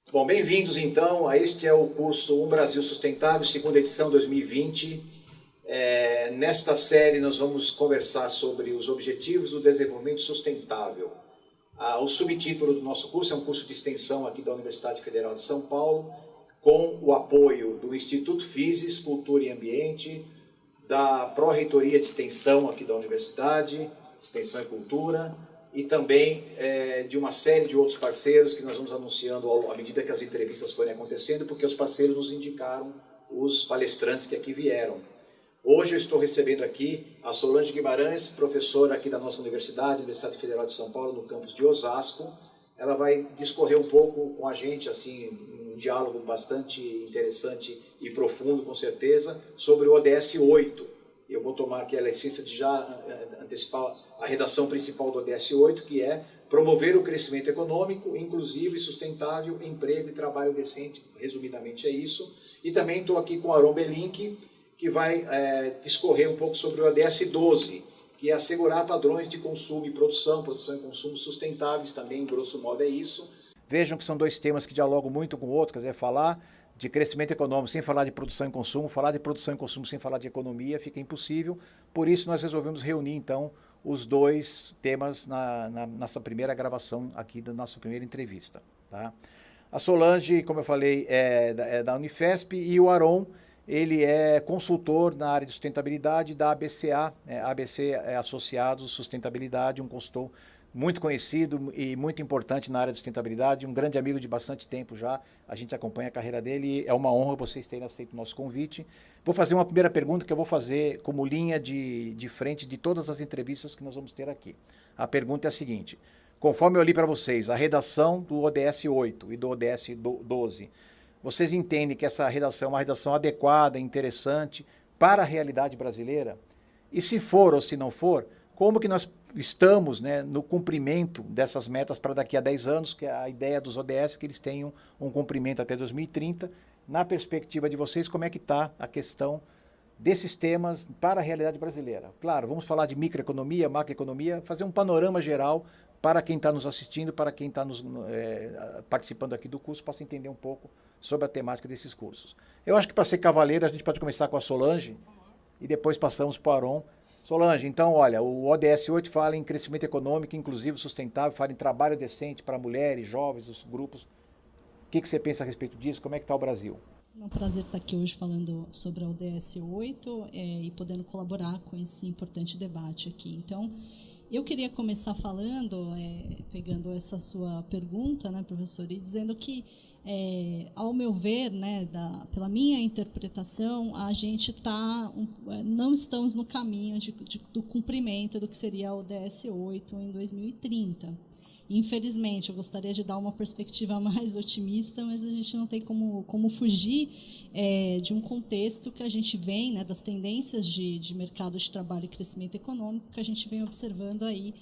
Bom, bem-vindos então a este é o curso Um Brasil Sustentável, segunda edição 2020. Nesta série nós vamos conversar sobre os objetivos do desenvolvimento sustentável. O subtítulo do nosso curso é um curso de extensão aqui da Universidade Federal de São Paulo, com o apoio do Instituto Physis, Cultura e Ambiente, da Pró-Reitoria de Extensão aqui da Universidade, Extensão e Cultura, e também de uma série de outros parceiros que nós vamos anunciando à medida que as entrevistas forem acontecendo, porque os parceiros nos indicaram os palestrantes que aqui vieram. Hoje eu estou recebendo aqui a Solange Guimarães, professora aqui da nossa universidade, Universidade Federal de São Paulo, no campus de Osasco. Ela vai discorrer um pouco com a gente, assim, um diálogo bastante interessante e profundo, com certeza, sobre o ODS 8. Eu vou tomar aqui a licença de já antecipar a redação principal do ODS 8, que é promover o crescimento econômico, inclusivo e sustentável, emprego e trabalho decente, resumidamente é isso. E também estou aqui com o Aron Belink, que vai discorrer um pouco sobre o ODS 12, que é assegurar padrões de consumo e produção e consumo sustentáveis também, grosso modo é isso. Vejam que são dois temas que dialogam muito com o outro, quer dizer, falar de crescimento econômico sem falar de produção e consumo, falar de produção e consumo sem falar de economia fica impossível, por isso nós resolvemos reunir então os dois temas na nossa primeira gravação aqui da nossa primeira entrevista. Tá? A Solange, como eu falei, é da Unifesp e o Aron, ele é consultor na área de sustentabilidade da ABCA, ABC Associados Sustentabilidade, um consultor muito conhecido e muito importante na área de sustentabilidade, um grande amigo de bastante tempo já, a gente acompanha a carreira dele e é uma honra vocês terem aceito o nosso convite. Vou fazer uma primeira pergunta que eu vou fazer como linha de frente de todas as entrevistas que nós vamos ter aqui. A pergunta é a seguinte: conforme eu li para vocês a redação do ODS 8 e do ODS 12, vocês entendem que essa redação é uma redação adequada, interessante para a realidade brasileira? E se for ou se não for, como que nós estamos, né, no cumprimento dessas metas para daqui a 10 anos, que é a ideia dos ODS, que eles tenham um cumprimento até 2030. Na perspectiva de vocês, como é que está a questão desses temas para a realidade brasileira? Claro, vamos falar de microeconomia, macroeconomia, fazer um panorama geral para quem está nos assistindo, para quem está participando aqui do curso, possa entender um pouco sobre a temática desses cursos. Eu acho que para ser cavaleiro, a gente pode começar com a Solange e depois passamos para o Aron. Solange, então, olha, o ODS 8 fala em crescimento econômico, inclusivo, sustentável, fala em trabalho decente para mulheres, jovens, os grupos. O que você pensa a respeito disso? Como é que está o Brasil? É um prazer estar aqui hoje falando sobre a ODS 8 e podendo colaborar com esse importante debate aqui. Então, eu queria começar falando, pegando essa sua pergunta, né, professor, e dizendo que, ao meu ver, né, pela minha interpretação, a gente não estamos no caminho do cumprimento do que seria o ODS 8 em 2030. Infelizmente, eu gostaria de dar uma perspectiva mais otimista, mas a gente não tem como fugir de um contexto que a gente vem, né, das tendências de mercado de trabalho e crescimento econômico que a gente vem observando aí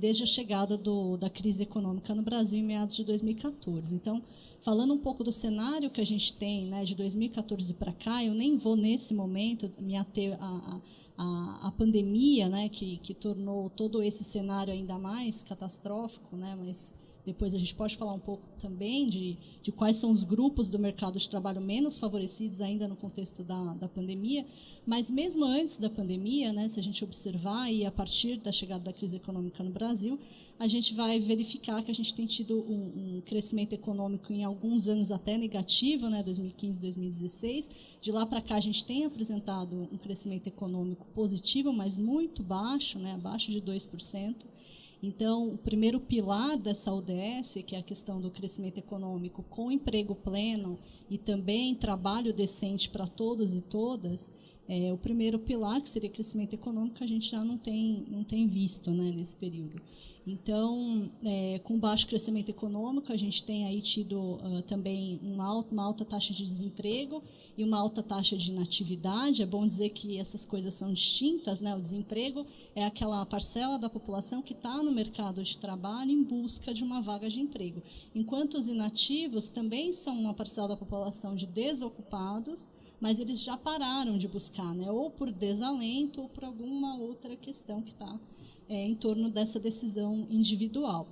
desde a chegada da crise econômica no Brasil em meados de 2014. Então, falando um pouco do cenário que a gente tem, né, de 2014 para cá, eu nem vou, nesse momento, me ater a pandemia, né, que tornou todo esse cenário ainda mais catastrófico, né, mas depois a gente pode falar um pouco também de quais são os grupos do mercado de trabalho menos favorecidos ainda no contexto da pandemia. Mas mesmo antes da pandemia, né, se a gente observar e a partir da chegada da crise econômica no Brasil, a gente vai verificar que a gente tem tido um crescimento econômico em alguns anos até negativo, né, 2015, 2016. De lá para cá a gente tem apresentado um crescimento econômico positivo, mas muito baixo, né, abaixo de 2%. Então, o primeiro pilar dessa ODS, que é a questão do crescimento econômico com emprego pleno e também trabalho decente para todos e todas, o primeiro pilar, que seria crescimento econômico, a gente já não tem visto, né, nesse período. Então, com baixo crescimento econômico, a gente tem aí tido também uma alta taxa de desemprego e uma alta taxa de inatividade. É bom dizer que essas coisas são distintas, né? O desemprego é aquela parcela da população que está no mercado de trabalho em busca de uma vaga de emprego, enquanto os inativos também são uma parcela da população de desocupados, mas eles já pararam de buscar, né? Ou por desalento ou por alguma outra questão que está em torno dessa decisão individual.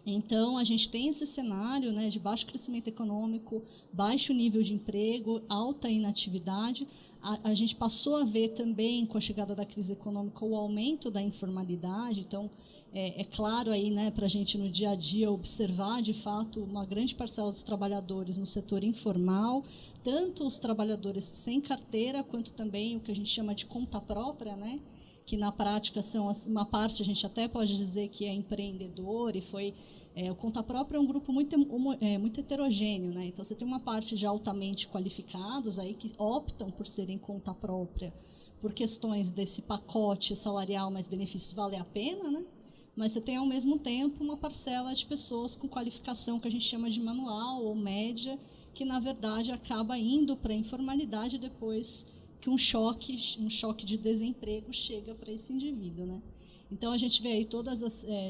Então, a gente tem esse cenário, né, de baixo crescimento econômico, baixo nível de emprego, alta inatividade. A gente passou a ver também, com a chegada da crise econômica, o aumento da informalidade. Então, é claro aí, né, para a gente no dia a dia observar, de fato, uma grande parcela dos trabalhadores no setor informal, tanto os trabalhadores sem carteira, quanto também o que a gente chama de conta própria, né, que na prática são uma parte, a gente até pode dizer que é empreendedor, e foi o conta própria é um grupo muito heterogêneo, né? Então você tem uma parte de altamente qualificados aí que optam por serem conta própria por questões desse pacote salarial mais benefícios vale a pena, né? Mas você tem ao mesmo tempo uma parcela de pessoas com qualificação que a gente chama de manual ou média, que na verdade acaba indo para a informalidade depois que um choque de desemprego chega para esse indivíduo, né? Então a gente vê aí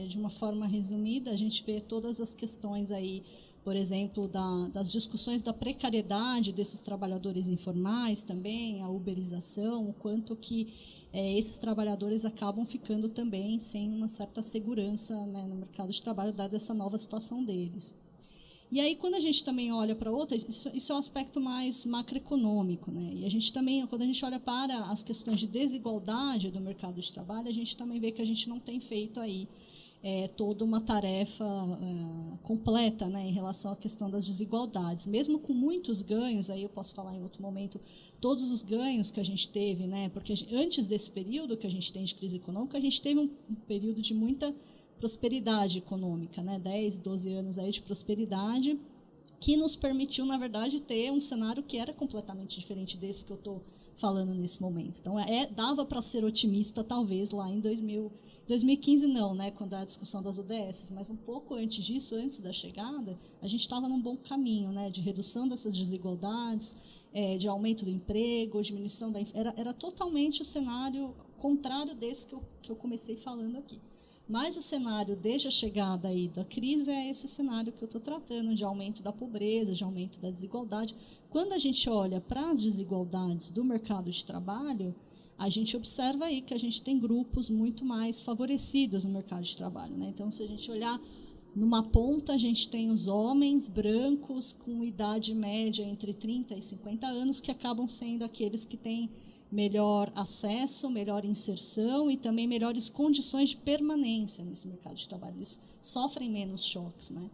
de uma forma resumida, a gente vê todas as questões aí, por exemplo, das discussões da precariedade desses trabalhadores informais também, a uberização, o quanto que esses trabalhadores acabam ficando também sem uma certa segurança, né, no mercado de trabalho, dada essa nova situação deles. E aí, quando a gente também olha para outras, isso é um aspecto mais macroeconômico, né? E a gente também, quando a gente olha para as questões de desigualdade do mercado de trabalho, a gente também vê que a gente não tem feito aí toda uma tarefa completa, né, em relação à questão das desigualdades. Mesmo com muitos ganhos, aí eu posso falar em outro momento, todos os ganhos que a gente teve, né, porque antes desse período que a gente tem de crise econômica, a gente teve um período de muita prosperidade econômica, né? 10, 12 anos aí de prosperidade, que nos permitiu, na verdade, ter um cenário que era completamente diferente desse que eu estou falando nesse momento. Então, dava para ser otimista, talvez, lá em 2015 não, né? Quando a discussão das ODS, mas um pouco antes disso, antes da chegada, a gente estava num bom caminho, né? De redução dessas desigualdades, de aumento do emprego, diminuição da... Era totalmente o cenário contrário desse que eu comecei falando aqui. Mas o cenário, desde a chegada aí da crise, é esse cenário que eu estou tratando, de aumento da pobreza, de aumento da desigualdade. Quando a gente olha para as desigualdades do mercado de trabalho, a gente observa aí que a gente tem grupos muito mais favorecidos no mercado de trabalho, né? Então, se a gente olhar numa ponta, a gente tem os homens brancos com idade média entre 30 e 50 anos, que acabam sendo aqueles que têm melhor acesso, melhor inserção e também melhores condições de permanência nesse mercado de trabalho. Eles sofrem menos choques, né?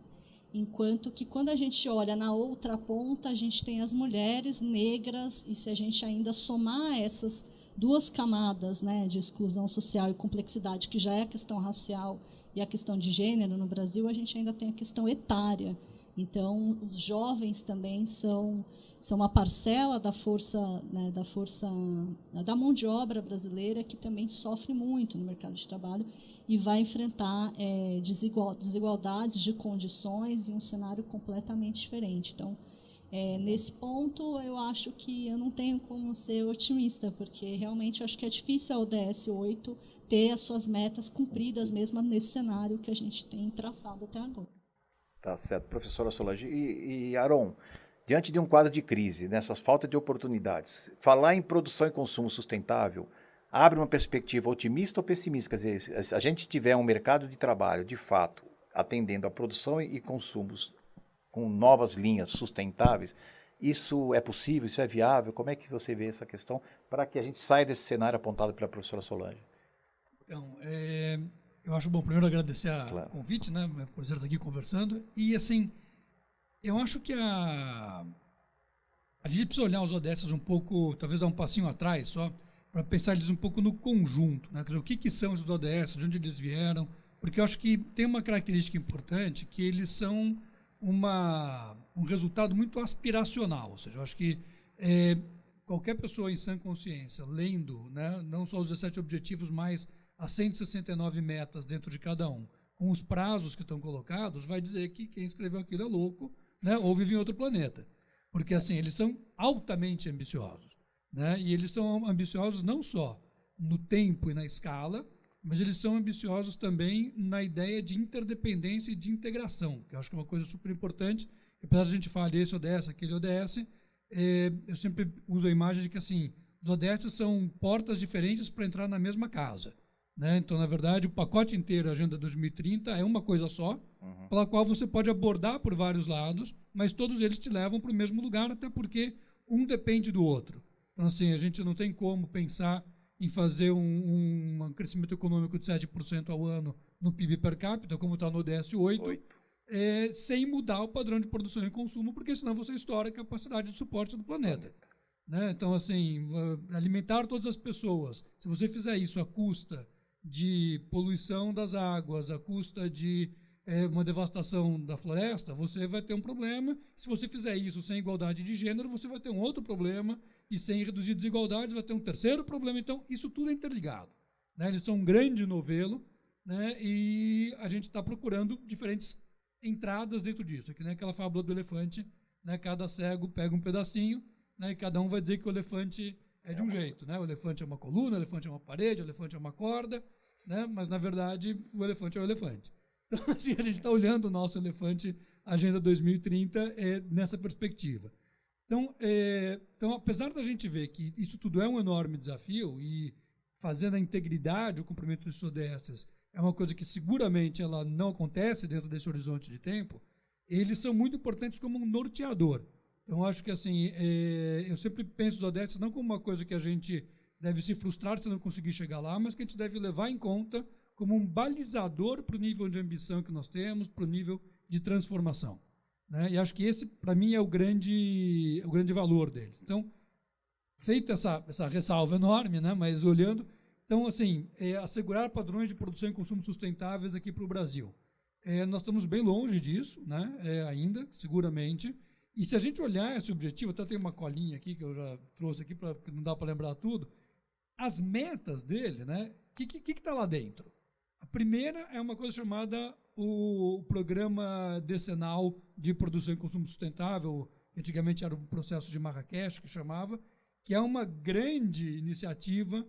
Enquanto que, quando a gente olha na outra ponta, a gente tem as mulheres negras, e se a gente ainda somar essas duas camadas, né, de exclusão social e complexidade, que já é a questão racial e a questão de gênero no Brasil, a gente ainda tem a questão etária. Então, os jovens também são uma parcela da força, né, da mão de obra brasileira que também sofre muito no mercado de trabalho e vai enfrentar desigualdades de condições e um cenário completamente diferente. Então, nesse ponto, eu acho que eu não tenho como ser otimista, porque realmente eu acho que é difícil a ODS 8 ter as suas metas cumpridas mesmo nesse cenário que a gente tem traçado até agora. Tá certo, professora Solange. E Aron, diante de um quadro de crise, nessas faltas de oportunidades, falar em produção e consumo sustentável abre uma perspectiva otimista ou pessimista? Quer dizer, se a gente tiver um mercado de trabalho, de fato, atendendo a produção e consumos com novas linhas sustentáveis, isso é possível, isso é viável? Como é que você vê essa questão para que a gente saia desse cenário apontado pela professora Solange? Então, eu acho bom primeiro agradecer o convite, né, por estar aqui conversando. E, assim, eu acho que a gente precisa olhar os ODS um pouco, talvez dar um passinho atrás só, para pensar eles um pouco no conjunto, né? Quer dizer, o que são os ODS, de onde eles vieram, porque eu acho que tem uma característica importante, que eles são um resultado muito aspiracional, ou seja, eu acho que qualquer pessoa em sã consciência, lendo, né, não só os 17 objetivos, mas as 169 metas dentro de cada um, com os prazos que estão colocados, vai dizer que quem escreveu aquilo é louco, né, ou vive em outro planeta. Porque, assim, eles são altamente ambiciosos, né, e eles são ambiciosos não só no tempo e na escala, mas eles são ambiciosos também na ideia de interdependência e de integração, que eu acho que é uma coisa super importante. Apesar de a gente falar esse ODS, aquele ODS, eu sempre uso a imagem de que, assim, os ODS são portas diferentes para entrar na mesma casa, né? Então, na verdade, o pacote inteiro, a Agenda 2030, é uma coisa só, pela qual você pode abordar por vários lados, mas todos eles te levam para o mesmo lugar, até porque um depende do outro. Então, assim, a gente não tem como pensar em fazer um crescimento econômico de 7% ao ano no PIB per capita, como está no ODS 8, sem mudar o padrão de produção e consumo, porque senão você estoura a capacidade de suporte do planeta. Né? Então, assim, alimentar todas as pessoas, se você fizer isso à custa de poluição das águas, à custa de uma devastação da floresta, você vai ter um problema. Se você fizer isso sem igualdade de gênero, você vai ter um outro problema, e sem reduzir desigualdades vai ter um terceiro problema. Então, isso tudo é interligado. Né? Eles são um grande novelo, né? E a gente está procurando diferentes entradas dentro disso. É que nem aquela fábula do elefante, né? Cada cego pega um pedacinho, né? E cada um vai dizer que o elefante é de um jeito. Né? O elefante é uma coluna, o elefante é uma parede, o elefante é uma corda, né? Mas, na verdade, o elefante é o elefante. Então, assim, a gente está olhando o nosso elefante, Agenda 2030, nessa perspectiva. Então, apesar da gente ver que isso tudo é um enorme desafio e fazendo a integridade, o cumprimento dos ODS é uma coisa que seguramente ela não acontece dentro desse horizonte de tempo, eles são muito importantes como um norteador. Então, acho que assim, eu sempre penso os ODS não como uma coisa que a gente deve se frustrar se não conseguir chegar lá, mas que a gente deve levar em conta como um balizador para o nível de ambição que nós temos, para o nível de transformação. Né? E acho que esse, para mim, é o grande valor deles. Então, feita essa ressalva enorme, né? Mas olhando, então, assim, assegurar padrões de produção e consumo sustentáveis aqui para o Brasil. Nós estamos bem longe disso, né? Ainda, seguramente. E se a gente olhar esse objetivo, até tem uma colinha aqui que eu já trouxe aqui, porque não dá para lembrar tudo, as metas dele, né? O que está lá dentro? A primeira é uma coisa chamada o Programa Decenal de Produção e Consumo Sustentável, antigamente era um processo de Marrakech, que chamava, que é uma grande iniciativa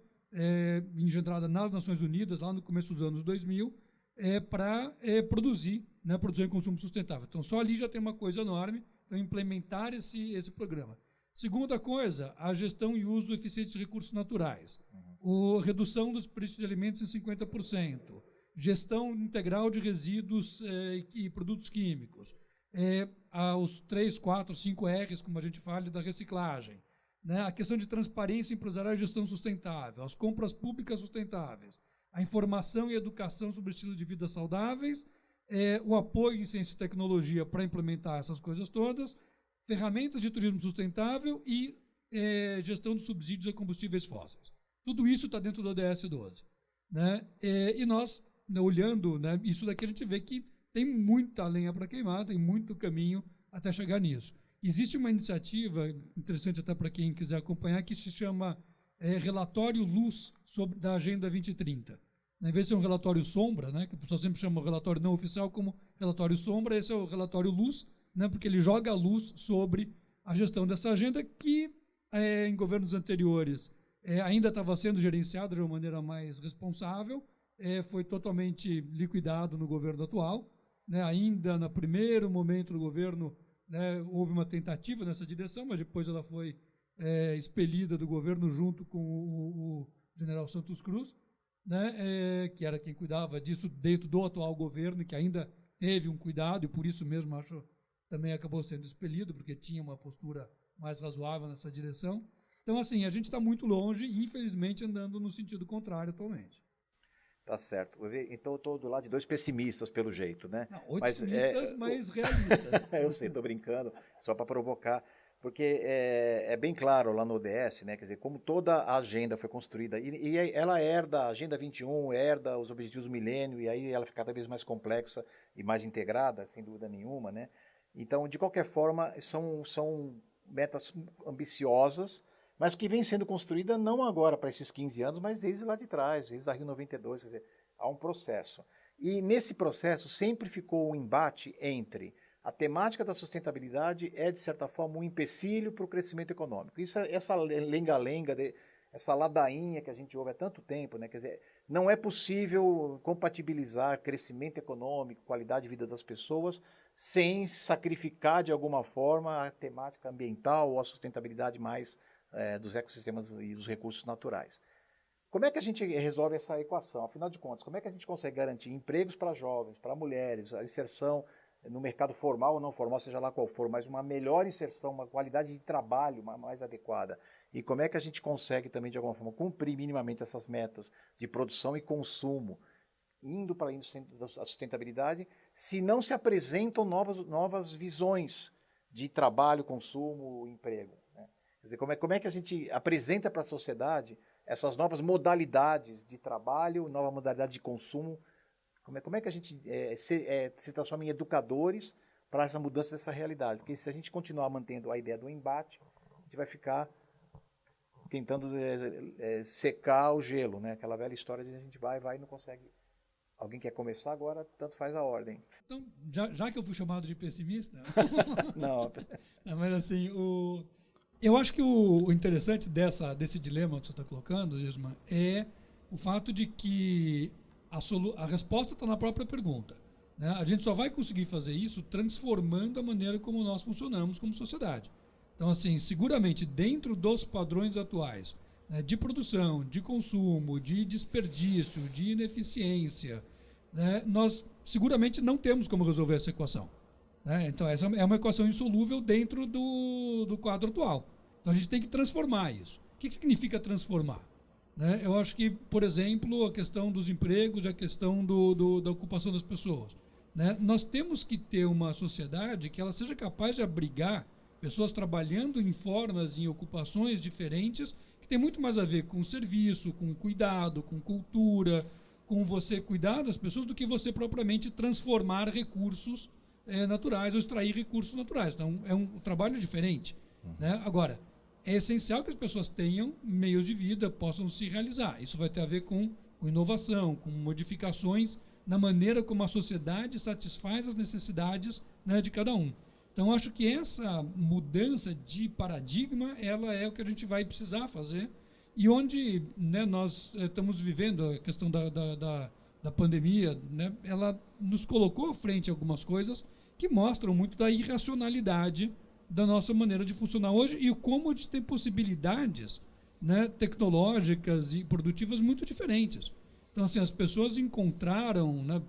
engendrada nas Nações Unidas, lá no começo dos anos 2000, para produzir, né, produção e consumo sustentável. Então, só ali já tem uma coisa enorme, então implementar esse programa. Segunda coisa, a gestão e uso eficiente de recursos naturais. Redução dos preços de alimentos em 50%. Gestão integral de resíduos e produtos químicos. Os 3, 4, 5 R's, como a gente fala, da reciclagem. Né? A questão de transparência empresarial e gestão sustentável. As compras públicas sustentáveis. A informação e educação sobre estilo de vida saudáveis. O apoio em ciência e tecnologia para implementar essas coisas todas. Ferramentas de turismo sustentável e gestão de subsídios a combustíveis fósseis. Tudo isso está dentro do ODS 12. Né? E nós, olhando, né, isso daqui, a gente vê que tem muita lenha para queimar, tem muito caminho até chegar nisso. Existe uma iniciativa, interessante até para quem quiser acompanhar, que se chama Relatório Luz da Agenda 2030. Em vez de ser um relatório sombra, né, que o pessoal sempre chama o relatório não oficial como relatório sombra, esse é o relatório Luz, né, porque ele joga a luz sobre a gestão dessa agenda que, em governos anteriores, ainda estava sendo gerenciado de uma maneira mais responsável, foi totalmente liquidado no governo atual. Né? Ainda no primeiro momento do governo, né, houve uma tentativa nessa direção, mas depois ela foi expelida do governo junto com o general Santos Cruz, né, que era quem cuidava disso dentro do atual governo, que ainda teve um cuidado, e por isso mesmo, acho, também acabou sendo expelido, porque tinha uma postura mais razoável nessa direção. Então, assim, a gente está muito longe e, infelizmente, andando no sentido contrário atualmente. Tá certo. Então, eu estou do lado de dois pessimistas, pelo jeito, né? Não, otimistas, mas realistas. Eu sei, estou brincando, só para provocar, porque é bem claro lá no ODS, né? Quer dizer, como toda a agenda foi construída, e ela herda a Agenda 21, herda os Objetivos do Milênio, e aí ela fica cada vez mais complexa e mais integrada, sem dúvida nenhuma, né? Então, de qualquer forma, são metas ambiciosas, mas que vem sendo construída não agora para esses 15 anos, mas desde lá de trás, desde a Rio 92, quer dizer, há um processo. E nesse processo sempre ficou um embate entre a temática da sustentabilidade de certa forma, um empecilho para o crescimento econômico. Essa lenga-lenga, essa ladainha que a gente ouve há tanto tempo, né? Quer dizer, não é possível compatibilizar crescimento econômico, qualidade de vida das pessoas, sem sacrificar de alguma forma a temática ambiental ou a sustentabilidade mais dos ecossistemas e dos recursos naturais. Como é que a gente resolve essa equação? Afinal de contas, como é que a gente consegue garantir empregos para jovens, para mulheres, a inserção no mercado formal ou não formal, seja lá qual for, mas uma melhor inserção, uma qualidade de trabalho mais adequada? E como é que a gente consegue também, de alguma forma, cumprir minimamente essas metas de produção e consumo, indo para a sustentabilidade, se não se apresentam novas visões de trabalho, consumo, emprego, né? Quer dizer, como é que a gente apresenta para a sociedade essas novas modalidades de trabalho, nova modalidade de consumo? Como é que a gente se transforma em educadores para essa mudança dessa realidade? Porque se a gente continuar mantendo a ideia do embate, a gente vai ficar tentando secar o gelo, né? Aquela velha história de a gente vai e não consegue. Alguém quer começar agora, tanto faz a ordem. Então, já que eu fui chamado de pessimista... Não. Mas assim, eu acho que o interessante desse dilema que você está colocando, Gisma, é o fato de que a resposta está na própria pergunta, né? A gente só vai conseguir fazer isso transformando a maneira como nós funcionamos como sociedade. Então, assim, seguramente dentro dos padrões atuais, né, de produção, de consumo, de desperdício, de ineficiência, né, nós seguramente não temos como resolver essa equação, né? Então, essa é uma equação insolúvel dentro do quadro atual. Então, a gente tem que transformar isso. O que significa transformar? Né? Eu acho que, por exemplo, a questão dos empregos, a questão da ocupação das pessoas, né? Nós temos que ter uma sociedade que ela seja capaz de abrigar pessoas trabalhando em formas, em ocupações diferentes, que tem muito mais a ver com serviço, com cuidado, com cultura, com você cuidar das pessoas, do que você propriamente transformar recursos naturais ou extrair recursos naturais. Então, é um trabalho diferente, né? Agora, é essencial que as pessoas tenham meios de vida, possam se realizar. Isso vai ter a ver com inovação, com modificações na maneira como a sociedade satisfaz as necessidades, né, de cada um. Então, acho que essa mudança de paradigma, ela é o que a gente vai precisar fazer, e onde, né, nós estamos vivendo a questão da pandemia, né, ela nos colocou à frente algumas coisas que mostram muito da irracionalidade da nossa maneira de funcionar hoje e como a gente tem possibilidades, né, tecnológicas e produtivas muito diferentes. Então, assim, as pessoas encontraram, né,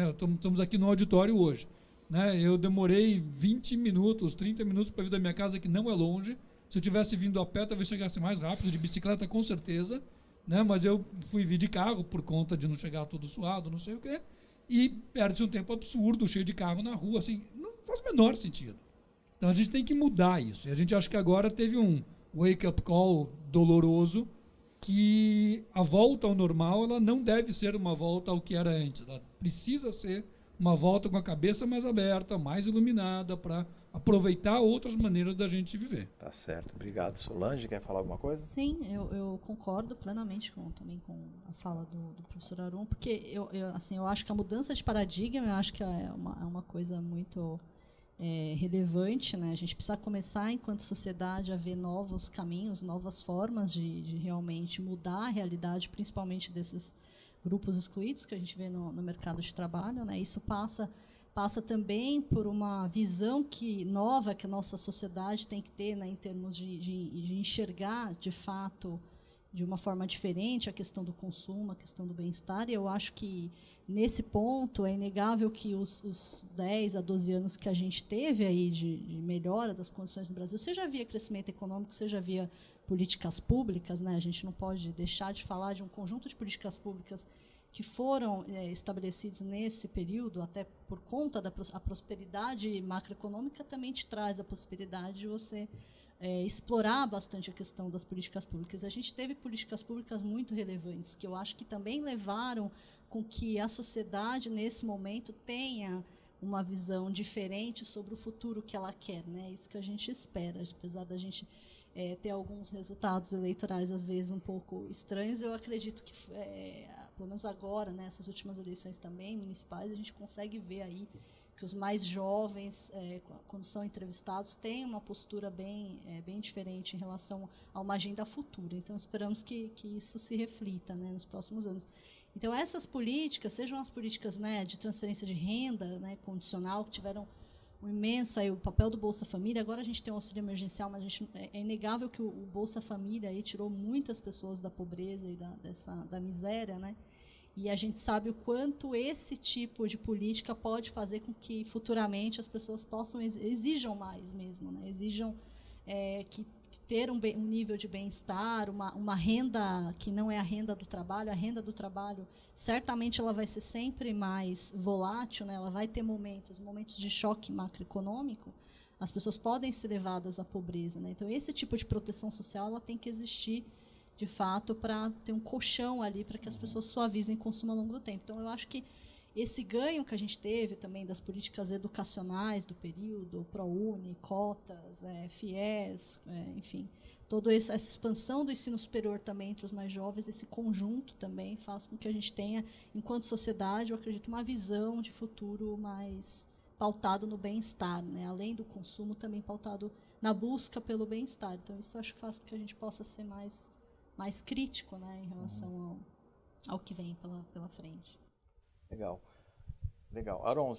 estamos aqui no auditório hoje, né, eu demorei 20 minutos, 30 minutos para vir da minha casa, que não é longe. Se eu tivesse vindo a pé, talvez chegasse mais rápido, de bicicleta com certeza, né, mas eu fui vir de carro por conta de não chegar todo suado, não sei o quê, e perde-se um tempo absurdo, cheio de carro na rua, assim, não faz o menor sentido. Então a gente tem que mudar isso. E a gente acha que agora teve um wake-up call doloroso, que a volta ao normal, ela não deve ser uma volta ao que era antes. Ela precisa ser uma volta com a cabeça mais aberta, mais iluminada, para aproveitar outras maneiras da gente viver. Tá certo. Obrigado. Solange, quer falar alguma coisa? Sim, eu concordo plenamente também com a fala do professor Aron, porque eu acho que a mudança de paradigma, eu acho que é uma coisa muito relevante, né? A gente precisa começar, enquanto sociedade, a ver novos caminhos, novas formas de realmente mudar a realidade, principalmente desses grupos excluídos que a gente vê no mercado de trabalho, né? Isso passa também por uma visão nova que a nossa sociedade tem que ter, né, em termos de enxergar, de fato, de uma forma diferente a questão do consumo, a questão do bem-estar. E eu acho que, nesse ponto, é inegável que os 10 a 12 anos que a gente teve aí de melhora das condições no Brasil, seja via crescimento econômico, seja via políticas públicas, né? A gente não pode deixar de falar de um conjunto de políticas públicas que foram estabelecidos nesse período, até por conta da prosperidade macroeconômica, também te traz a possibilidade de você explorar bastante a questão das políticas públicas. A gente teve políticas públicas muito relevantes, que eu acho que também levaram com que a sociedade, nesse momento, tenha uma visão diferente sobre o futuro que ela quer, né? Isso que a gente espera, apesar da gente ter alguns resultados eleitorais, às vezes, um pouco estranhos. Eu acredito que, pelo menos agora, nessas últimas eleições também, municipais, a gente consegue ver aí que os mais jovens, quando são entrevistados, têm uma postura bem diferente em relação a uma agenda futura. Então, esperamos que isso se reflita, né, nos próximos anos. Então, essas políticas, sejam as políticas, né, de transferência de renda, né, condicional, que tiveram imenso aí, o papel do Bolsa Família. Agora a gente tem o auxílio emergencial, mas é inegável que o Bolsa Família aí tirou muitas pessoas da pobreza e da miséria, né? E a gente sabe o quanto esse tipo de política pode fazer com que futuramente as pessoas possam exijam mais mesmo, né? Exijam que ter um nível de bem-estar, uma renda que não é a renda do trabalho. A renda do trabalho, certamente, ela vai ser sempre mais volátil, né? Ela vai ter momentos de choque macroeconômico. As pessoas podem ser levadas à pobreza, né? Então, esse tipo de proteção social ela tem que existir, de fato, para ter um colchão ali para que as pessoas suavizem o consumo ao longo do tempo. Então, eu acho que esse ganho que a gente teve também das políticas educacionais do período, ProUni, cotas, FIES, enfim, toda essa expansão do ensino superior também entre os mais jovens, esse conjunto também faz com que a gente tenha, enquanto sociedade, eu acredito, uma visão de futuro mais pautado no bem-estar, né? Além do consumo, também pautado na busca pelo bem-estar. Então, isso eu acho que faz com que a gente possa ser mais crítico, né, em relação ao que vem pela frente. Legal. Aron,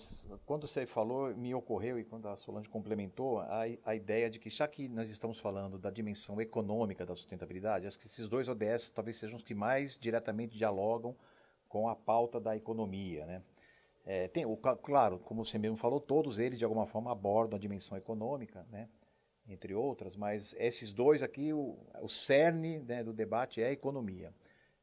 quando você falou, me ocorreu, e quando a Solange complementou, a ideia de que, já que nós estamos falando da dimensão econômica da sustentabilidade, acho que esses 2 ODS talvez sejam os que mais diretamente dialogam com a pauta da economia, né? Claro, como você mesmo falou, todos eles de alguma forma abordam a dimensão econômica, né? Entre outras, mas esses 2 aqui, o cerne, né, do debate é a economia.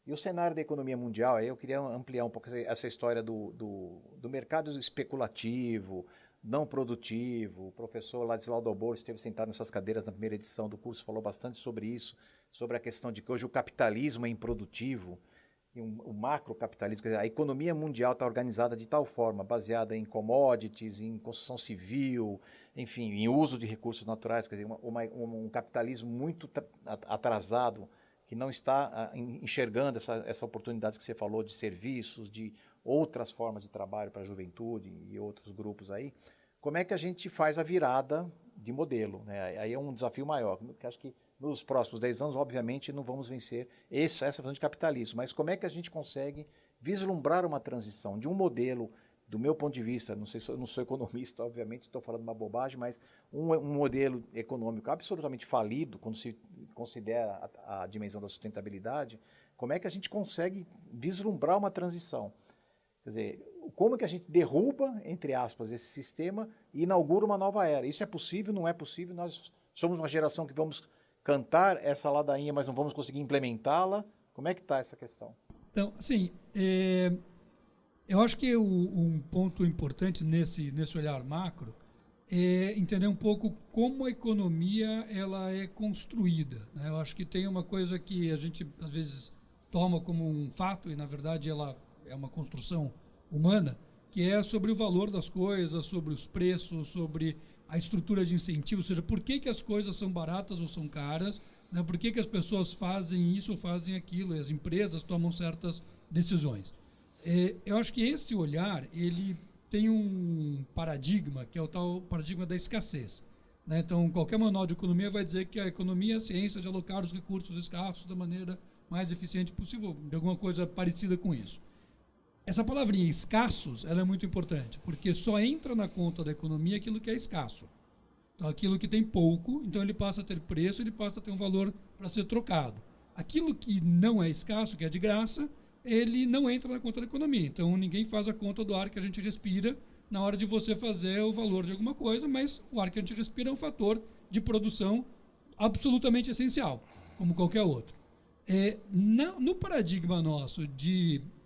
E o cenário da economia mundial, aí eu queria ampliar um pouco essa história do mercado especulativo, não produtivo. O professor Ladislau Dobor esteve sentado nessas cadeiras na primeira edição do curso, falou bastante sobre isso, sobre a questão de que hoje o capitalismo é improdutivo, e o macrocapitalismo, quer dizer, a economia mundial está organizada de tal forma, baseada em commodities, em construção civil, enfim, em uso de recursos naturais, quer dizer, um capitalismo muito atrasado, que não está enxergando essa oportunidade que você falou de serviços, de outras formas de trabalho para a juventude e outros grupos aí. Como é que a gente faz a virada de modelo, né? Aí é um desafio maior, porque acho que nos próximos 10 anos, obviamente, não vamos vencer essa visão de capitalismo, mas como é que a gente consegue vislumbrar uma transição de um modelo, do meu ponto de vista, eu não sou economista, obviamente, estou falando uma bobagem, mas um modelo econômico absolutamente falido, quando se considera a dimensão da sustentabilidade, como é que a gente consegue vislumbrar uma transição? Quer dizer, como é que a gente derruba, entre aspas, esse sistema e inaugura uma nova era? Isso é possível, não é possível? Nós somos uma geração que vamos cantar essa ladainha, mas não vamos conseguir implementá-la. Como é que está essa questão? Então, assim, eu acho que um ponto importante nesse olhar macro é entender um pouco como a economia ela é construída, né? Eu acho que tem uma coisa que a gente, às vezes, toma como um fato, e, na verdade, ela é uma construção humana, que é sobre o valor das coisas, sobre os preços, sobre a estrutura de incentivo, ou seja, por que as coisas são baratas ou são caras, né? Por que as pessoas fazem isso ou fazem aquilo, e as empresas tomam certas decisões. Eu acho que esse olhar, ele tem um paradigma, que é o tal paradigma da escassez, né? Então, qualquer manual de economia vai dizer que a economia é a ciência de alocar os recursos escassos da maneira mais eficiente possível, de alguma coisa parecida com isso. Essa palavrinha escassos, ela é muito importante, porque só entra na conta da economia aquilo que é escasso. Então, aquilo que tem pouco, então ele passa a ter preço, ele passa a ter um valor para ser trocado. Aquilo que não é escasso, que é de graça, ele não entra na conta da economia. Então, ninguém faz a conta do ar que a gente respira na hora de você fazer o valor de alguma coisa, mas o ar que a gente respira é um fator de produção absolutamente essencial, como qualquer outro. No paradigma nosso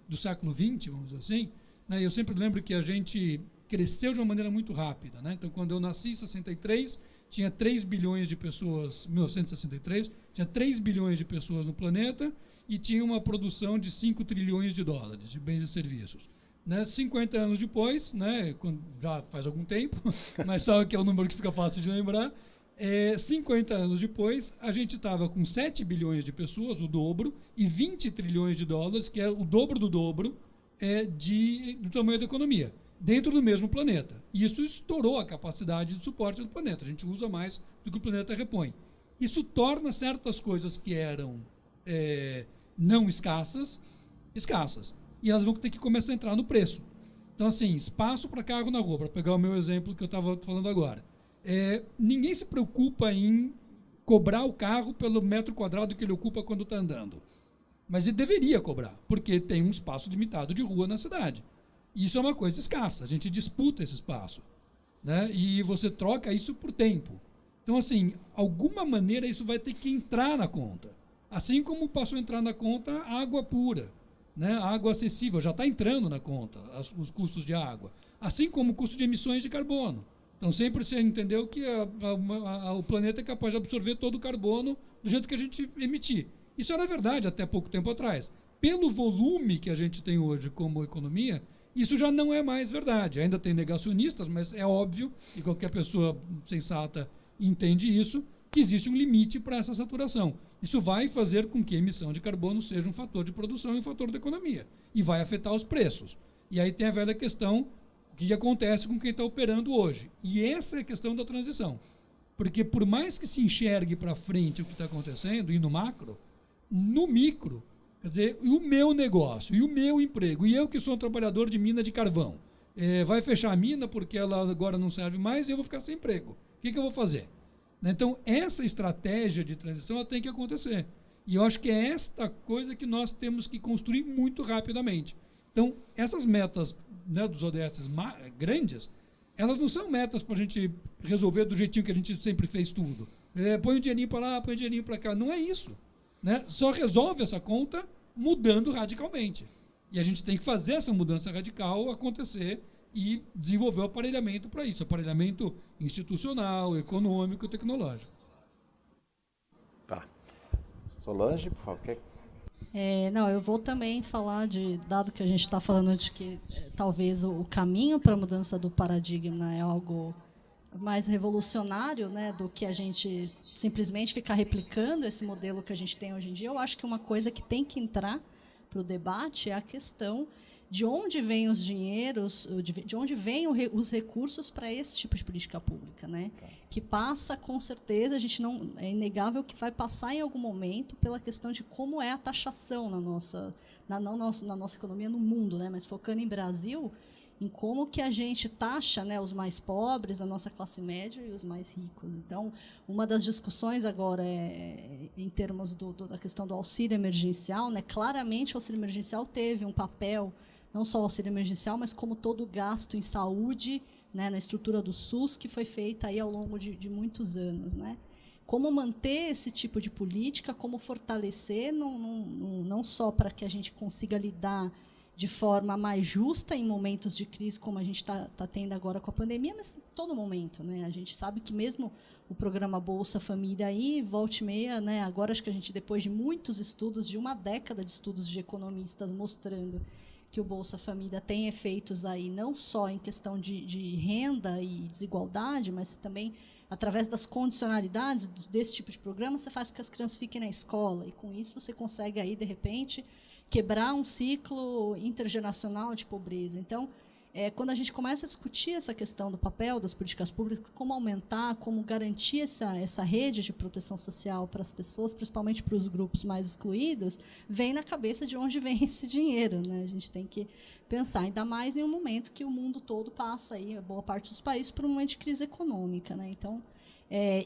do século XX, vamos dizer assim, né, eu sempre lembro que a gente cresceu de uma maneira muito rápida, né? Então, quando eu nasci em 63, tinha 3 bilhões de pessoas, 1963, tinha 3 bilhões de pessoas no planeta e tinha uma produção de 5 trilhões de dólares de bens e serviços. Né? 50 anos depois, né, já faz algum tempo, mas só que é um número que fica fácil de lembrar, 50 anos depois, a gente estava com 7 bilhões de pessoas, o dobro, e 20 trilhões de dólares, que é o dobro do dobro do tamanho da economia, dentro do mesmo planeta. E isso estourou a capacidade de suporte do planeta. A gente usa mais do que o planeta repõe. Isso torna certas coisas que eram não escassas, escassas. E elas vão ter que começar a entrar no preço. Então, assim, espaço para carro na rua, para pegar o meu exemplo que eu estava falando agora. Ninguém se preocupa em cobrar o carro pelo metro quadrado que ele ocupa quando está andando. Mas ele deveria cobrar, porque tem um espaço limitado de rua na cidade. E isso é uma coisa escassa, a gente disputa esse espaço, né? E você troca isso por tempo. Então, assim, alguma maneira isso vai ter que entrar na conta. Assim como passou a entrar na conta a água pura, né? A água acessível, já está entrando na conta os custos de água. Assim como o custo de emissões de carbono. Então, sempre você entendeu que o planeta é capaz de absorver todo o carbono do jeito que a gente emitir. Isso era verdade até pouco tempo atrás. Pelo volume que a gente tem hoje como economia, isso já não é mais verdade. Ainda tem negacionistas, mas é óbvio, e qualquer pessoa sensata entende isso, que existe um limite para essa saturação. Isso vai fazer com que a emissão de carbono seja um fator de produção e um fator da economia. E vai afetar os preços. E aí tem a velha questão, o que acontece com quem está operando hoje. E essa é a questão da transição. Porque por mais que se enxergue para frente o que está acontecendo, e no macro, no micro, quer dizer, e o meu negócio, e o meu emprego, e eu que sou um trabalhador de mina de carvão, vai fechar a mina porque ela agora não serve mais e eu vou ficar sem emprego. O que eu vou fazer? Então, essa estratégia de transição ela tem que acontecer. E eu acho que é esta coisa que nós temos que construir muito rapidamente. Então, essas metas, né, dos ODS grandes, elas não são metas para a gente resolver do jeitinho que a gente sempre fez tudo. Põe um dinheirinho para lá, põe um dinheirinho para cá. Não é isso. Né? Só resolve essa conta mudando radicalmente. E a gente tem que fazer essa mudança radical acontecer e desenvolver o aparelhamento para isso, aparelhamento institucional, econômico e tecnológico. Tá. Solange, por favor. Não, eu vou também falar dado que a gente está falando de que talvez o caminho para a mudança do paradigma é algo mais revolucionário, né, do que a gente simplesmente ficar replicando esse modelo que a gente tem hoje em dia. Eu acho que uma coisa que tem que entrar para o debate é a questão de onde vêm os dinheiros, de onde vêm os recursos para esse tipo de política pública, né? Que passa, com certeza, é inegável que vai passar em algum momento pela questão de como é a taxação na nossa economia no mundo, né? Mas focando em Brasil, em como que a gente taxa, né, os mais pobres, a nossa classe média e os mais ricos. Então, uma das discussões agora em termos da questão do auxílio emergencial, né? Claramente o auxílio emergencial teve um papel, não só o auxílio emergencial, mas como todo o gasto em saúde, né, na estrutura do SUS, que foi feita aí ao longo de muitos anos. Né? Como manter esse tipo de política, como fortalecer, não só para que a gente consiga lidar de forma mais justa em momentos de crise, como a gente está tendo agora com a pandemia, mas em todo momento. Né? A gente sabe que mesmo o programa Bolsa Família, aí, volta e meia, né, agora acho que a gente, depois de muitos estudos, de uma década de estudos de economistas mostrando que o Bolsa Família tem efeitos aí não só em questão de renda e desigualdade, mas também através das condicionalidades desse tipo de programa, você faz com que as crianças fiquem na escola, e com isso você consegue aí, de repente, quebrar um ciclo intergeracional de pobreza. Então, quando a gente começa a discutir essa questão do papel das políticas públicas, como aumentar, como garantir essa rede de proteção social para as pessoas, principalmente para os grupos mais excluídos, vem na cabeça de onde vem esse dinheiro. Né? A gente tem que pensar, ainda mais em um momento que o mundo todo passa, aí, boa parte dos países, por um momento de crise econômica. Né? Então,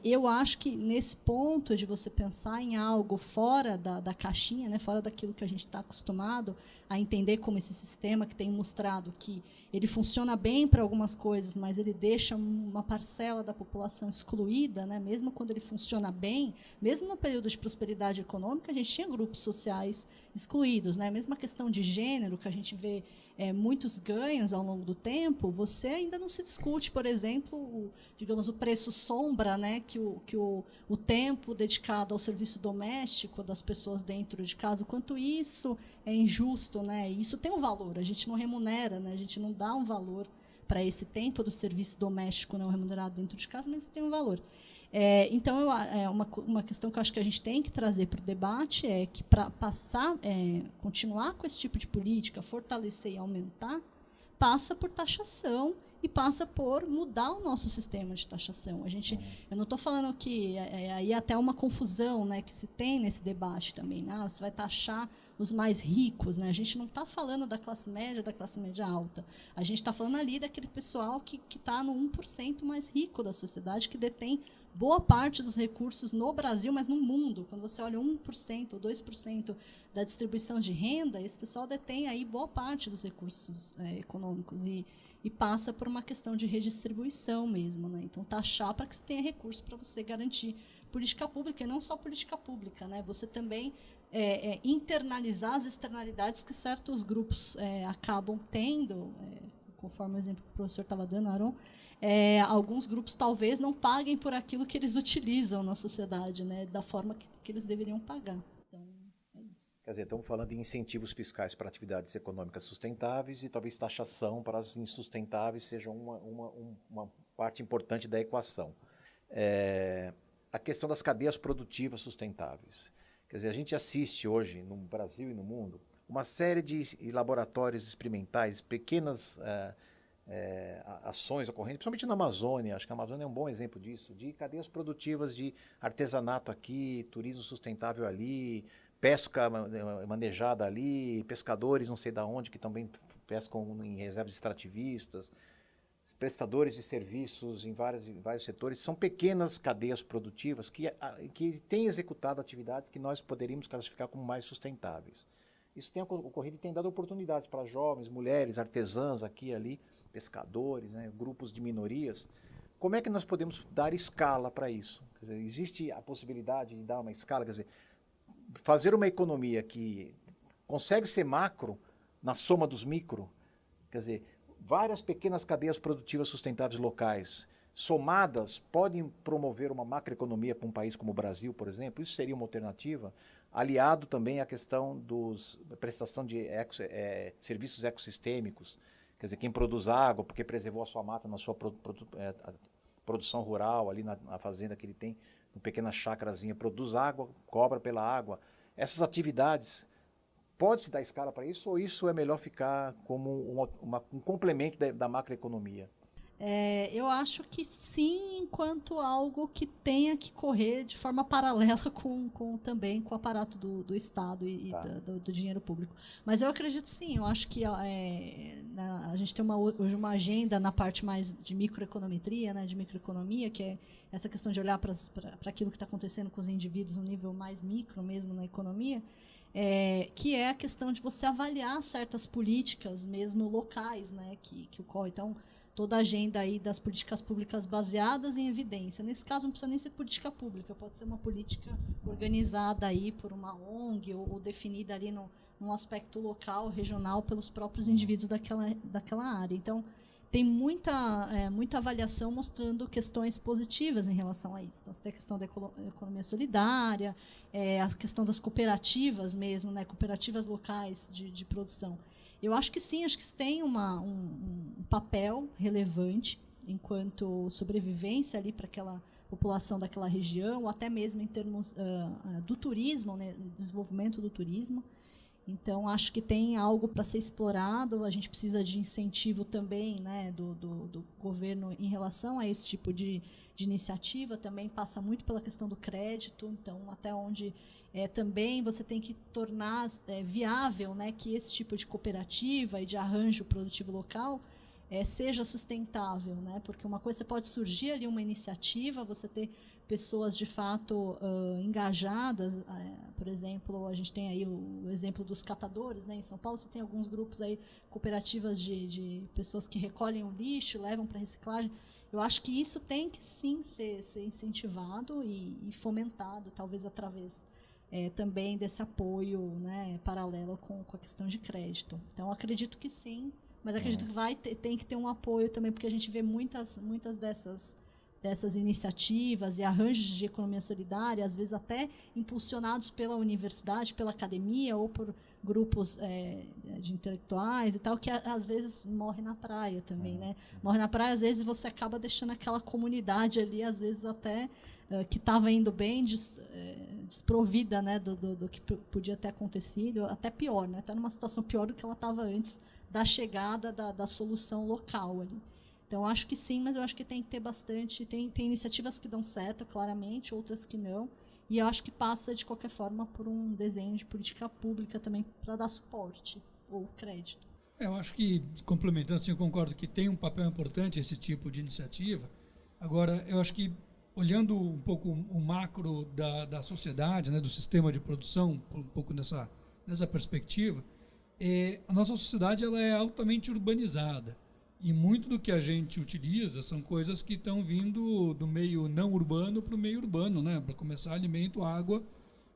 eu acho que nesse ponto de você pensar em algo fora da caixinha, né, fora daquilo que a gente está acostumado a entender como esse sistema que tem mostrado que ele funciona bem para algumas coisas, mas ele deixa uma parcela da população excluída, né, mesmo quando ele funciona bem, mesmo no período de prosperidade econômica, a gente tinha grupos sociais excluídos. Né, mesmo a questão de gênero, que a gente vê muitos ganhos ao longo do tempo, você ainda não se discute, por exemplo, digamos, o preço sombra, né, que o tempo dedicado ao serviço doméstico das pessoas dentro de casa, o quanto isso é injusto. Né, e isso tem um valor, a gente não remunera, né, a gente não dá um valor para esse tempo do serviço doméstico não remunerado dentro de casa, mas isso tem um valor. Então, uma questão que eu acho que a gente tem que trazer para o debate é que, para continuar com esse tipo de política, fortalecer e aumentar, passa por taxação e passa por mudar o nosso sistema de taxação. Eu não estou falando que aí até uma confusão, né, que se tem nesse debate também. Né? Você vai taxar os mais ricos. Né? A gente não está falando da classe média alta. A gente está falando ali daquele pessoal que está no 1% mais rico da sociedade, que detém boa parte dos recursos no Brasil, mas no mundo. Quando você olha 1% ou 2% da distribuição de renda, esse pessoal detém aí boa parte dos recursos econômicos e passa por uma questão de redistribuição mesmo. Né? Então, taxar para que você tenha recurso para você garantir política pública, e não só política pública. Né? Você também internalizar as externalidades que certos grupos acabam tendo, conforme o exemplo que o professor estava dando, Aron, alguns grupos talvez não paguem por aquilo que eles utilizam na sociedade, né? Da forma que eles deveriam pagar. Então, é isso. Quer dizer, estamos falando de incentivos fiscais para atividades econômicas sustentáveis e talvez taxação para as insustentáveis seja uma parte importante da equação. A questão das cadeias produtivas sustentáveis. Quer dizer, a gente assiste hoje, no Brasil e no mundo, uma série de laboratórios experimentais, pequenas ações ocorrendo, principalmente na Amazônia. Acho que a Amazônia é um bom exemplo disso, de cadeias produtivas de artesanato aqui, turismo sustentável ali, pesca manejada ali, pescadores não sei de onde que também pescam em reservas extrativistas, prestadores de serviços em vários setores. São pequenas cadeias produtivas que têm executado atividades que nós poderíamos classificar como mais sustentáveis. Isso tem ocorrido e tem dado oportunidades para jovens, mulheres, artesãs aqui e ali, pescadores, né, grupos de minorias. Como é que nós podemos dar escala para isso? Quer dizer, existe a possibilidade de dar uma escala, quer dizer, fazer uma economia que consegue ser macro na soma dos micro, quer dizer, várias pequenas cadeias produtivas sustentáveis locais somadas podem promover uma macroeconomia para um país como o Brasil, por exemplo. Isso seria uma alternativa, aliado também à questão da prestação de serviços ecossistêmicos. Quer dizer, quem produz água porque preservou a sua mata na sua produção rural, ali na fazenda que ele tem, uma pequena chácarazinha, produz água, cobra pela água. Essas atividades, pode-se dar escala para isso ou isso é melhor ficar como um complemento da macroeconomia? Eu acho que sim, enquanto algo que tenha que correr de forma paralela também com o aparato do Estado e do dinheiro público. Mas eu acredito sim, eu acho que a gente tem hoje uma agenda na parte mais de microeconometria, né, de microeconomia, que é essa questão de olhar para aquilo que está acontecendo com os indivíduos no nível mais micro mesmo na economia, que é a questão de você avaliar certas políticas mesmo locais, né, que ocorrem. Então, toda a agenda aí das políticas públicas baseadas em evidência. Nesse caso, não precisa nem ser política pública, pode ser uma política organizada aí por uma ONG ou definida ali num aspecto local, regional, pelos próprios indivíduos daquela área. Então, tem muita avaliação mostrando questões positivas em relação a isso. Então, você tem a questão da economia solidária, a questão das cooperativas mesmo, né, cooperativas locais de produção. Eu acho que sim, acho que tem um papel relevante enquanto sobrevivência ali para aquela população daquela região, ou até mesmo em termos do turismo, né, desenvolvimento do turismo. Então, acho que tem algo para ser explorado. A gente precisa de incentivo também, né, do governo em relação a esse tipo de iniciativa. Também passa muito pela questão do crédito. Então, até onde também você tem que tornar viável, né, que esse tipo de cooperativa e de arranjo produtivo local seja sustentável, né? Porque uma coisa, pode surgir ali uma iniciativa, você ter pessoas de fato engajadas, por exemplo, a gente tem aí o exemplo dos catadores, né? Em São Paulo você tem alguns grupos aí, cooperativas de pessoas que recolhem o lixo, levam para reciclagem. Eu acho que isso tem que sim ser incentivado e fomentado, talvez através também desse apoio, né, paralelo com a questão de crédito. Então, acredito que sim, mas acredito que tem que ter um apoio também, porque a gente vê muitas dessas iniciativas e arranjos de economia solidária, às vezes até impulsionados pela universidade, pela academia ou por grupos de intelectuais e tal, que às vezes morre na praia também, né? Morre na praia, às vezes você acaba deixando aquela comunidade ali, às vezes até que estava indo bem desprovida, né, do que podia ter acontecido, até pior, né? Está numa situação pior do que ela estava antes da chegada da solução local ali. Então, acho que sim, mas eu acho que tem que ter bastante... Tem iniciativas que dão certo, claramente, outras que não. E eu acho que passa, de qualquer forma, por um desenho de política pública também para dar suporte ou crédito. Eu acho que, complementando, assim, eu concordo que tem um papel importante esse tipo de iniciativa. Agora, eu acho que, olhando um pouco o macro da sociedade, né, do sistema de produção, um pouco nessa perspectiva, a nossa sociedade ela é altamente urbanizada. E muito do que a gente utiliza são coisas que estão vindo do meio não urbano para o meio urbano, né? Para começar, alimento, água,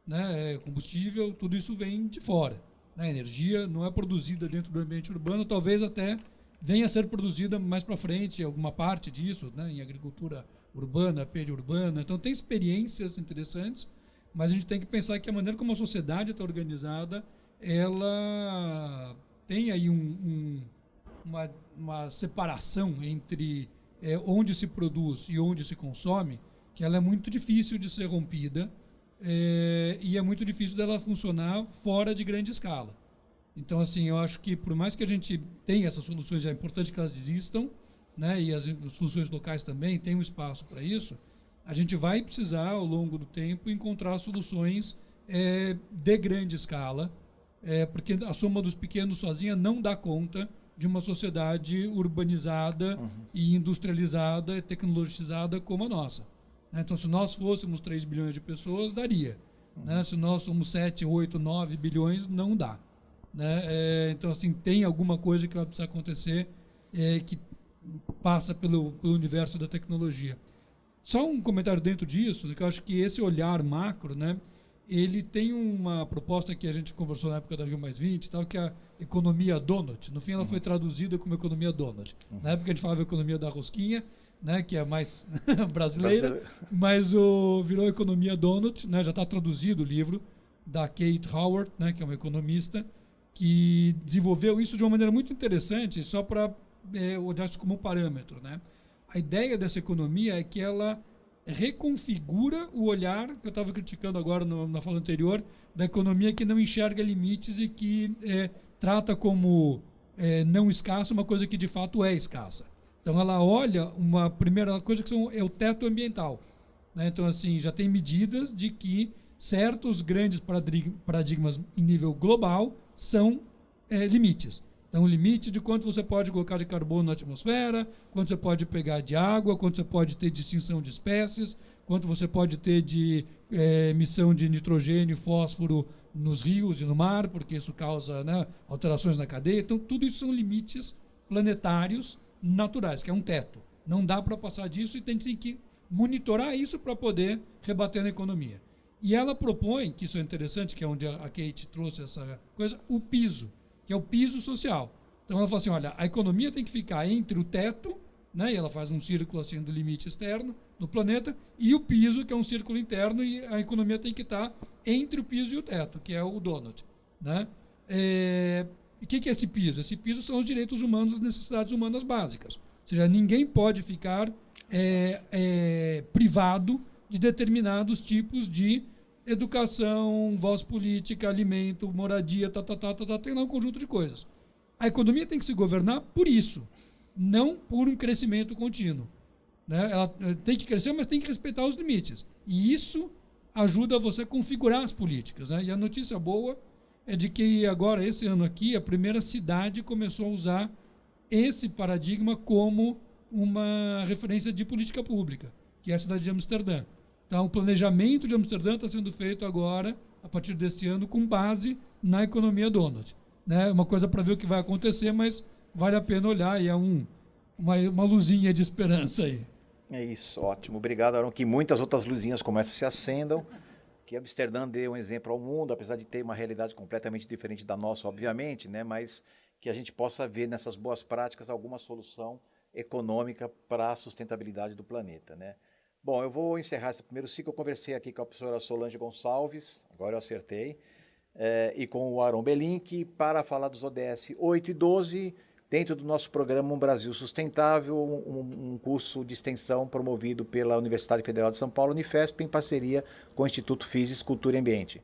né? Combustível, tudo isso vem de fora. Né? A energia não é produzida dentro do ambiente urbano, talvez até venha a ser produzida mais para frente, alguma parte disso, né? Em agricultura urbana, periurbana. Então, tem experiências interessantes, mas a gente tem que pensar que a maneira como a sociedade está organizada, ela tem aí uma separação entre onde se produz e onde se consome, que ela é muito difícil de ser rompida e é muito difícil dela funcionar fora de grande escala. Então, assim, eu acho que por mais que a gente tenha essas soluções, é importante que elas existam, né, e as soluções locais também têm um espaço para isso, a gente vai precisar, ao longo do tempo, encontrar soluções de grande escala, porque a soma dos pequenos sozinha não dá conta de uma sociedade urbanizada e industrializada e tecnologizada como a nossa. Então, se nós fôssemos 3 bilhões de pessoas, daria. Né? Se nós somos 7, 8, 9 bilhões, não dá. Né? Então, assim, tem alguma coisa que vai precisar acontecer que passa pelo universo da tecnologia. Só um comentário dentro disso, que eu acho que esse olhar macro, né, ele tem uma proposta que a gente conversou na época da Rio Mais 20, tal, que é a economia donut. No fim, ela foi traduzida como economia donut. Na época, a gente falava economia da rosquinha, né, que é mais brasileira, mas virou economia donut, né, já está traduzido o livro da Kate Howard, né, que é uma economista, que desenvolveu isso de uma maneira muito interessante, só para olhar isso como um parâmetro. Né? A ideia dessa economia é que ela reconfigura o olhar, que eu estava criticando agora na fala anterior, da economia que não enxerga limites e que trata como não escassa uma coisa que de fato é escassa. Então ela olha uma primeira coisa que é o teto ambiental. Né? Então, assim, já tem medidas de que certos grandes paradigmas em nível global são limites. Então, o limite de quanto você pode colocar de carbono na atmosfera, quanto você pode pegar de água, quanto você pode ter de extinção de espécies, quanto você pode ter de emissão de nitrogênio e fósforo nos rios e no mar, porque isso causa, né, alterações na cadeia. Então, tudo isso são limites planetários naturais, que é um teto. Não dá para passar disso e tem que monitorar isso para poder rebater na economia. E ela propõe, que isso é interessante, que é onde a Kate trouxe essa coisa, o piso, que é o piso social. Então ela fala assim, olha, a economia tem que ficar entre o teto, né, e ela faz um círculo assim do limite externo do planeta, e o piso, que é um círculo interno, e a economia tem que estar entre o piso e o teto, que é o donut. Né? O que é esse piso? Esse piso são os direitos humanos, as necessidades humanas básicas. Ou seja, ninguém pode ficar privado de determinados tipos de educação, voz política, alimento, moradia, tem lá um conjunto de coisas. A economia tem que se governar por isso, não por um crescimento contínuo. Né? Ela tem que crescer, mas tem que respeitar os limites. E isso ajuda você a configurar as políticas. Né? E a notícia boa é de que agora, esse ano aqui, a primeira cidade começou a usar esse paradigma como uma referência de política pública, que é a cidade de Amsterdã. Então, o planejamento de Amsterdã está sendo feito agora, a partir desse ano, com base na economia donut. Né? Uma coisa para ver o que vai acontecer, mas vale a pena olhar e é uma luzinha de esperança aí. É isso, ótimo. Obrigado, Arão. Que muitas outras luzinhas como essa se acendam. Que Amsterdã dê um exemplo ao mundo, apesar de ter uma realidade completamente diferente da nossa, obviamente, né? Mas que a gente possa ver nessas boas práticas alguma solução econômica para a sustentabilidade do planeta. Né? Bom, eu vou encerrar esse primeiro ciclo. Eu conversei aqui com a professora Solange Gonçalves, agora eu acertei, e com o Arão Belink para falar dos ODS 8 e 12, dentro do nosso programa Um Brasil Sustentável, um curso de extensão promovido pela Universidade Federal de São Paulo, Unifesp, em parceria com o Instituto Physis, Cultura e Ambiente.